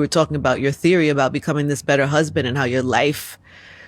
We're talking about your theory about becoming this better husband and how your life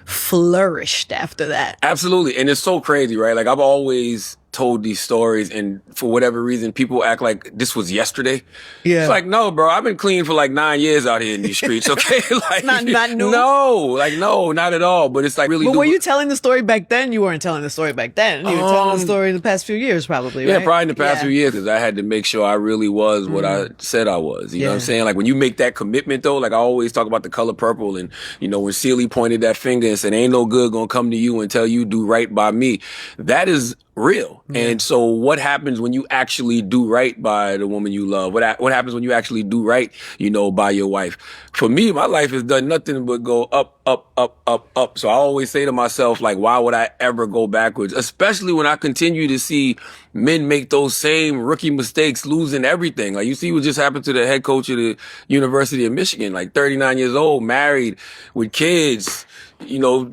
flourished after that. Absolutely. And it's so crazy, right? Like I've always told these stories, and for whatever reason, people act like this was yesterday. Yeah. It's like, no, bro, I've been clean for like 9 years out here in these streets. Okay. Like not new. No, not at all. But it's like really. But were you telling the story back then? You weren't telling the story back then. You were telling the story in the past few years, probably, right? Yeah, probably in the past few years, because I had to make sure I really was what I said I was. You know what I'm saying? Like when you make that commitment though, like I always talk about the color purple, and you know, when Celie pointed that finger and said, ain't no good gonna come to you until you do right by me. That is real. And so what happens when you actually do right by the woman you love? What happens when you actually do right, you know, by your wife? For me, my life has done nothing but go up, up, up, up, up. So I always say to myself, like, why would I ever go backwards? Especially when I continue to see men make those same rookie mistakes, losing everything. Like you see what just happened to the head coach of the University of Michigan, like 39 years old, married with kids, you know,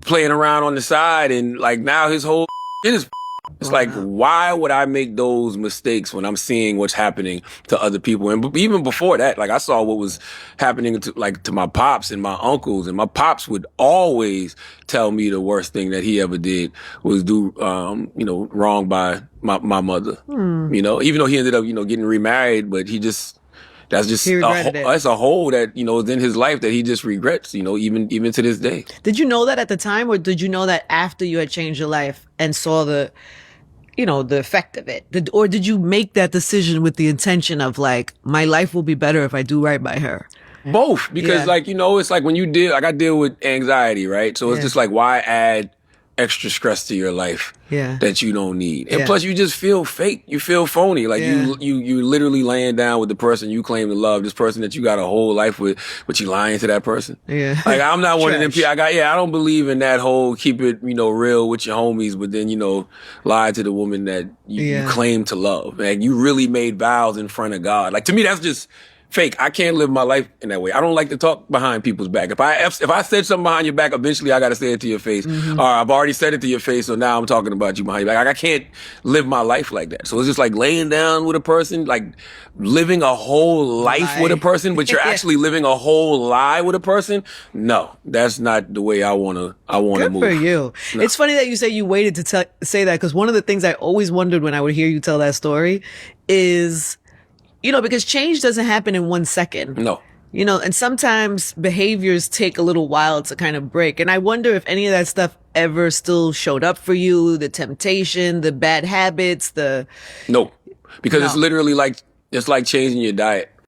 playing around on the side, and like now his whole it's like, why would I make those mistakes when I'm seeing what's happening to other people? And even before that, like I saw what was happening to my pops and my uncles, and my pops would always tell me the worst thing that he ever did was do, you know, wrong by my mother. You know, even though he ended up, you know, getting remarried, but that's just that's a hole that, you know, is in his life that he just regrets, you know, even to this day. Did you know that at the time, or did you know that after you had changed your life and saw the effect of it? Or did you make that decision with the intention of like, my life will be better if I do right by her? Both, because like, you know, it's like when you I deal with anxiety, right? So it's just like, why add extra stress to your life that you don't need? And plus you just feel fake. You feel phony. Like you literally laying down with the person you claim to love, this person that you got a whole life with, but you lying to that person. Yeah. Like I'm not one of them people. I don't believe in that whole keep it, you know, real with your homies, but then, you know, lie to the woman that you claim to love. Like you really made vows in front of God. Like to me, that's just fake. I can't live my life in that way. I don't like to talk behind people's back. If I said something behind your back, eventually I got to say it to your face. Or I've already said it to your face, so now I'm talking about you behind your back. Like I can't live my life like that. So it's just like laying down with a person, like living a whole life with a person, but you're actually living a whole lie with a person. No, that's not the way I want to move. Good for you. No. It's funny that you say you waited to say that, because one of the things I always wondered when I would hear you tell that story is, you know, because change doesn't happen in 1 second. No. You know, and sometimes behaviors take a little while to kind of break. And I wonder if any of that stuff ever still showed up for you, the temptation, the bad habits, No, because it's literally like, it's like changing your diet.